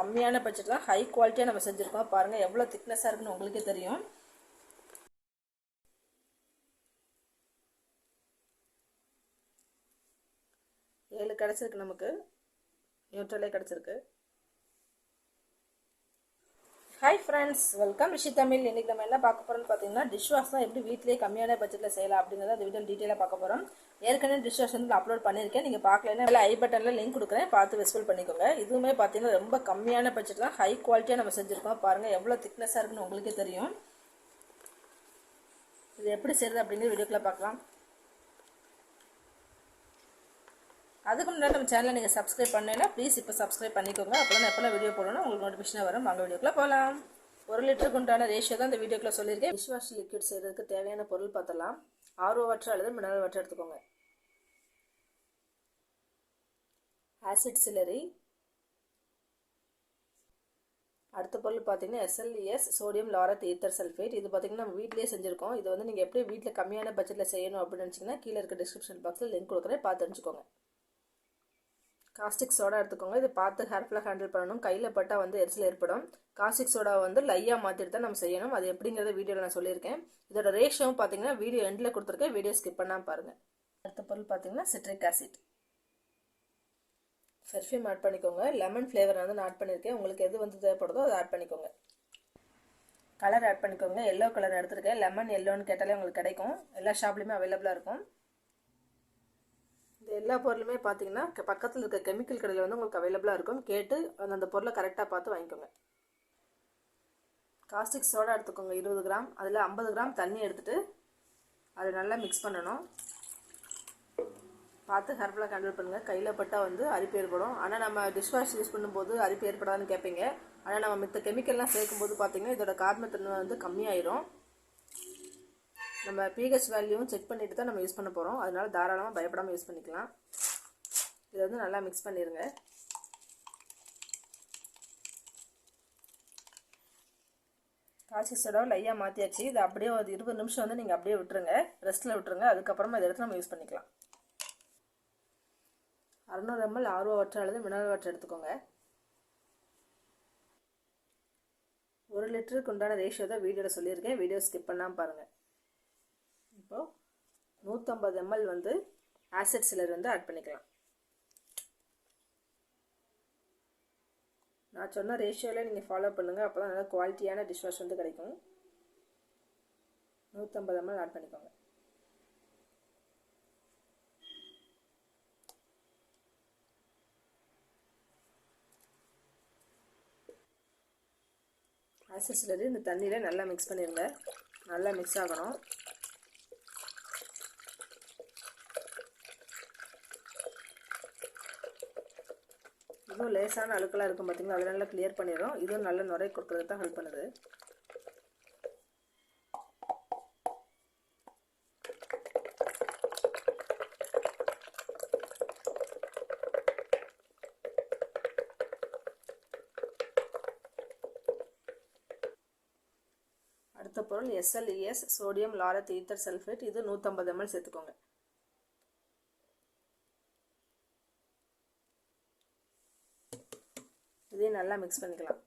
கம்மியான பட்ஜெட்டில் ஹை குவாலிட்டியாக நம்ம செஞ்சுருக்கோம். பாருங்கள் எவ்வளோ திக்னஸாக இருக்குன்னு உங்களுக்கே தெரியும். ஏழு கிடச்சிருக்கு, நமக்கு நியூட்ரலே கிடச்சிருக்கு. ஹாய் ஃப்ரெண்ட்ஸ், வெல்கம் ரிஷி தமிழ். இன்றைக்கி நம்ம என்ன பார்க்க போகிறோம்னு பார்த்தீங்கன்னா, டிஷ் வாஷ் தான் எப்படி வீட்டிலேயே கம்மியான பட்ஜெட்டில் செய்யலாம் அப்படிங்கிறத அந்த வீடியோ டீட்டெயிலாக பார்க்க போகிறோம். ஏற்கனவே டிஷ் வாஷ் வந்து அப்லோட் பண்ணியிருக்கேன். நீங்கள் பார்க்கலன்னா ஐ பட்டனில் லிங்க் கொடுக்குறேன், பார்த்து விசிபிள் பண்ணிக்கோங்க. இதுவுமே பார்த்தீங்கன்னா ரொம்ப கம்மியான பட்ஜெட்டில் ஹை குவாலிட்டியாக நம்ம செஞ்சுருக்கோம். பாருங்கள் எவ்வளோ திக்னஸாக இருக்குன்னு உங்களுக்கே தெரியும். இது எப்படி செய்கிறது அப்படிங்கிற வீடியோக்குள்ளே பார்க்கலாம். அதுக்கு முன்னாடி நம்ம சேனலை நீங்கள் சப்ஸ்கிரைப் பண்ணலைன்னா ப்ளீஸ் இப்போ சப்ஸ்கிரைப் பண்ணிக்கோங்க. அப்போ நான் எப்போல்லாம் வீடியோ போடணும் உங்களுக்கு நோட்டிஃபிகேஷனாக வரும். வாங்க வீடியோக்குள்ளே போகலாம். 1 லிட்டருக்கு உண்டான ரேஷியோ தான் இந்த வீடியோக்குள்ளே சொல்லியிருக்கேன். டிஷ்வாஷ் லிக்விட் செய்கிறதுக்கு தேவையான பொருள் பார்த்தலாம். ஆர்ஓ வாட்டர் அல்லது மினரல் வாட்டர் எடுத்துக்கோங்க. ஆசிட் சிலரி. அடுத்த பொருள் பார்த்தீங்கன்னா SLES sodium laureth ether sulphate. இது பார்த்தீங்கன்னா நம்ம வீட்டிலேயே செஞ்சுருக்கோம். இது வந்து நீங்கள் எப்படி வீட்டில் கம்மியான பட்ஜெட்டில் செய்யணும் அப்படின்னு நினச்சிங்கன்னா கீழே இருக்க டிஸ்கிரிப்ஷன் பாக்ஸில் லிங்க் கொடுக்குறேன், பார்த்து தெரிஞ்சுக்கோங்க. காஸ்டிக் சோடா எடுத்துக்கோங்க. இது பார்த்து கேர்ஃபுல்லாக ஹேண்டில் பண்ணணும். கையில் பட்டால் வந்து எரிச்சல் ஏற்படும். காஸ்டிக் சோடா வந்து லையாக மாற்றிட்டு தான் நம்ம செய்யணும். அது எப்படிங்கிறத வீடியோவில் நான் சொல்லியிருக்கேன். இதோட ரேஷியோவும் பார்த்தீங்கன்னா வீடியோ எண்டில் கொடுத்துருக்கேன், வீடியோ ஸ்கிப் பண்ணாமல் பாருங்கள். அடுத்த பொருள் பார்த்தீங்கன்னா சிட்ரிக் ஆசிட். பெர்ஃப்யூம் ஆட் பண்ணிக்கோங்க. லெமன் ஃப்ளேவர் வந்து நான் ஆட் பண்ணியிருக்கேன். உங்களுக்கு எது வந்து தேவைப்படுதோ அதை ஆட் பண்ணிக்கோங்க. கலர் ஆட் பண்ணிக்கோங்க. எல்லோ கலர் எடுத்துருக்கேன். லெமன் எல்லோன்னு கேட்டாலே உங்களுக்கு கிடைக்கும். எல்லா ஷாப்லேயுமே அவைலபிளாக இருக்கும். இந்த எல்லா பொருளுமே பார்த்தீங்கன்னா பக்கத்தில் இருக்க கெமிக்கல் கடையில் வந்து உங்களுக்கு அவைலபிளாக இருக்கும். கேட்டு அந்த பொருளை கரெக்டாக பார்த்து வாங்கிக்கோங்க. காஸ்டிக் சோடா எடுத்துக்கோங்க 20 கிராம். அதில் 50 கிராம் தண்ணி எடுத்துகிட்டு அதை நல்லா மிக்ஸ் பண்ணணும். பார்த்து கேர்ஃபுல்லாக ஹேண்டில் பண்ணுங்கள். கையில் பட்டால் வந்து அரிப்பு ஏற்படும். ஆனால் நம்ம டிஷ்வாஷ் யூஸ் பண்ணும்போது அரிப்பு ஏற்படாதுன்னு கேட்பீங்க. ஆனால் நம்ம மித்த கெமிக்கல்லாம் சேர்க்கும்போது பார்த்தீங்கன்னா இதோட கார்பத்தன்மை வந்து கம்மியாயிரும். நம்ம பிஹெச் வேல்யூவும் செக் பண்ணிட்டு தான் நம்ம யூஸ் பண்ண போகிறோம். அதனால தாராளமாக பயப்படாமல் யூஸ் பண்ணிக்கலாம். இதை வந்து நல்லா மிக்ஸ் பண்ணிடுங்க. காஸ்டிக் சோடாவை லையாக மாற்றியாச்சு. இது அப்படியே ஒரு 20 நிமிஷம் வந்து நீங்கள் அப்படியே விட்டுருங்க, ரெஸ்ட்டில் விட்டுருங்க. அதுக்கப்புறமா இதை எடுத்து நம்ம யூஸ் பண்ணிக்கலாம். 600 ml ஆர்ஓ வாட்டர் அல்லது மினரல் வாட்டர் எடுத்துக்கோங்க. 1 லிட்டருக்கு உண்டான ரேஷியோ தான் வீடியோவில் சொல்லியிருக்கேன், வீடியோ ஸ்கிப் பண்ணாமல் பாருங்கள். இப்போது 150 ml வந்து ஆசிட் சிலர் வந்து ஆட் பண்ணிக்கலாம். நான் சொன்ன ரேஷியோவில் நீங்கள் ஃபாலோ பண்ணுங்கள். அப்போ தான் நல்லா குவாலிட்டியான டிஷ்வாஷ் வந்து கிடைக்கும். 150 ml ஆட் பண்ணிக்கோங்க. ஆசிட் சிலர் இந்த தண்ணியில் நல்லா மிக்ஸ் பண்ணிடுங்க. நல்லா மிக்ஸ் ஆகணும். இதுவும் லேசான அழுக்கெல்லாம் இருக்கும் பார்த்தீங்களா, அதை நல்லா கிளியர் பண்ணிடும். இதுவும் நல்ல நுரை கொடுக்குறது தான் ஹெல்ப் பண்ணுது. அடுத்த பொருள் SLES sodium laureth ether sulphate. இது 150 ml சேர்த்துக்கோங்க. இதையும் நல்லா மிக்ஸ் பண்ணிக்கலாம்.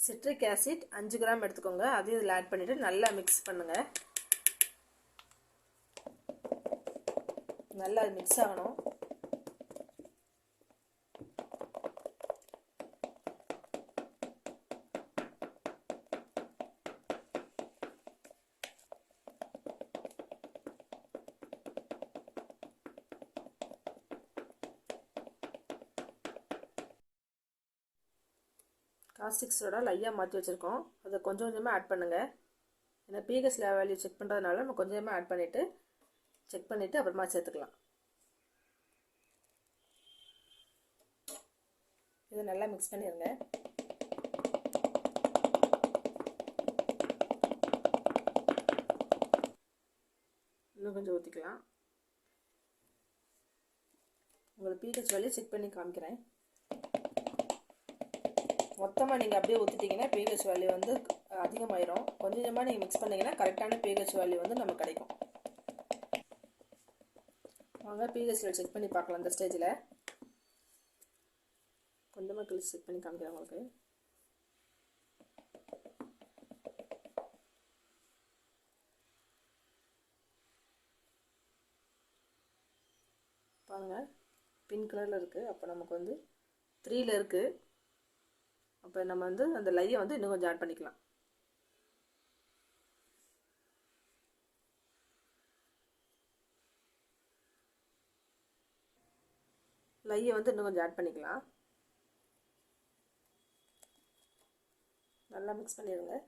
சிட்ரிக் ஆசிட் 5 கிராம் எடுத்துக்கோங்க. அதையும் இதில் ஆட் பண்ணிவிட்டு நல்லா மிக்ஸ் பண்ணுங்கள். நல்லா அது மிக்ஸ் ஆகணும். காஸ்டிக் சோடா லையாக மாற்றி வச்சுருக்கோம். அதை கொஞ்சம் கொஞ்சமாக ஆட் பண்ணுங்கள். ஏன்னா பிஹெச் வேல்யூ செக் பண்ணுறதுனால நம்ம கொஞ்சமாக ஆட் பண்ணிவிட்டு செக் பண்ணிவிட்டு அப்புறமா சேர்த்துக்கலாம். இதை நல்லா மிக்ஸ் பண்ணிடுங்க. கொஞ்சம் ஊற்றிக்கலாம். உங்களுக்கு pH வேல்யூ செக் பண்ணி காமிக்கிறேன். மொத்தமாக நீங்கள் அப்படியே ஊற்றிட்டிங்கன்னா pH வேல்யூ வந்து அதிகமாயிரும். கொஞ்சம் கொஞ்சமாக நீங்கள் மிக்ஸ் பண்ணிங்கன்னா கரெக்டான pH வேல்யூ வந்து நமக்கு கிடைக்கும். வாங்க pH வேல்யூ செக் பண்ணி பார்க்கலாம். இந்த ஸ்டேஜில் கொஞ்சமாக கிழிச்சு செக் பண்ணி காமிக்கிறேன் உங்களுக்கு. பாருங்கள் பிங்க் கலரில் இருக்குது. அப்போ நமக்கு வந்து 3ல் இருக்குது. அப்போ நம்ம வந்து அந்த லையை வந்து இன்னும் கொஞ்சம் ஆட் பண்ணிக்கலாம். லையை வந்து இன்னும் கொஞ்சம் ஆட் பண்ணிக்கலாம். நல்லா மிக்ஸ் பண்ணிடுங்க.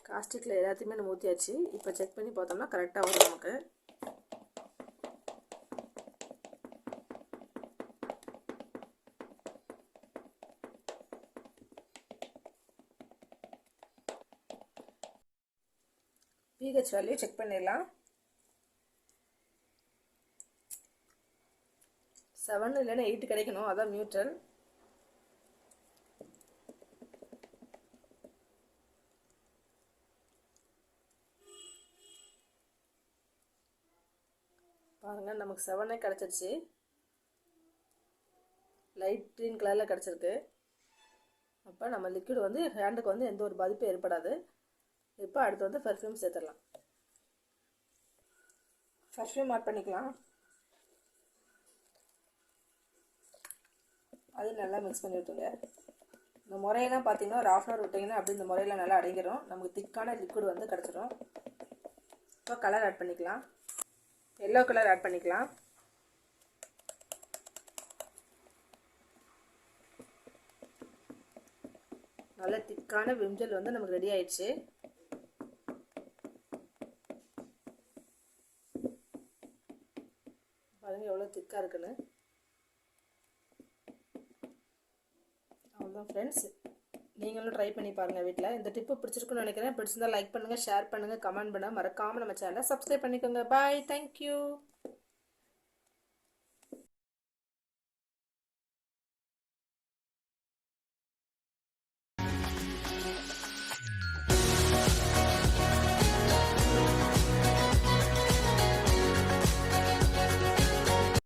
காஸ்டிக்கில் எல்லாத்தையுமே நம்ம ஊற்றியாச்சு. இப்போ செக் பண்ணி பார்த்தோம்னா கரெக்டாக வரும் நமக்கு. pH வேல்யூ செக் பண்ணிடலாம். 7 இல்லைன்னா 8 கிடைக்கணும். அதான் நியூட்ரல். பாருங்கள் நமக்கு 7 கிடச்சிருச்சு. லைட் க்ரீன் கலரில் கிடச்சிருக்கு. அப்போ நம்ம லிக்விட் வந்து ஹேண்டுக்கு வந்து எந்த ஒரு பாதிப்பும் ஏற்படாது. இப்போ அடுத்து வந்து பர்ஃப்யூம் சேர்த்துடலாம். பர்ஃப்யூம் ஆட் பண்ணிக்கலாம். அது நல்லா மிக்ஸ் பண்ணி விட்டுங்க. இந்த முறையெல்லாம் பார்த்தீங்கன்னா ஒரு 1/2 hour விட்டிங்கன்னா அப்படி இந்த முறையில் நல்லா அடங்கிடும். நமக்கு திக்கான லிக்விட் வந்து கிடச்சிடும். இப்போ கலர் ஆட் பண்ணிக்கலாம். எல்லோ கலர் ஆட் பண்ணிக்கலாம். நல்ல திக்கான விம்ஜெல் வந்து நமக்கு ரெடி ஆயிடுச்சு. பாருங்கள் எவ்வளோ திக்காக இருக்குன்னு. அவ்வளோதான் ஃப்ரெண்ட்ஸ், நீங்களும் ட்ரை பண்ணி பாருங்கள் வீட்டில். இந்த டிப்பு பிடிச்சிருக்குன்னு நினைக்கிறேன். பிடிச்சிருந்தா லைக் பண்ணுங்கள், ஷேர் பண்ணுங்கள், கமெண்ட் பண்ணுங்கள். மறக்காமல் நம்ம சேனலை சப்ஸ்கிரைப் பண்ணிக்கோங்க. பாய், தேங்க்யூ.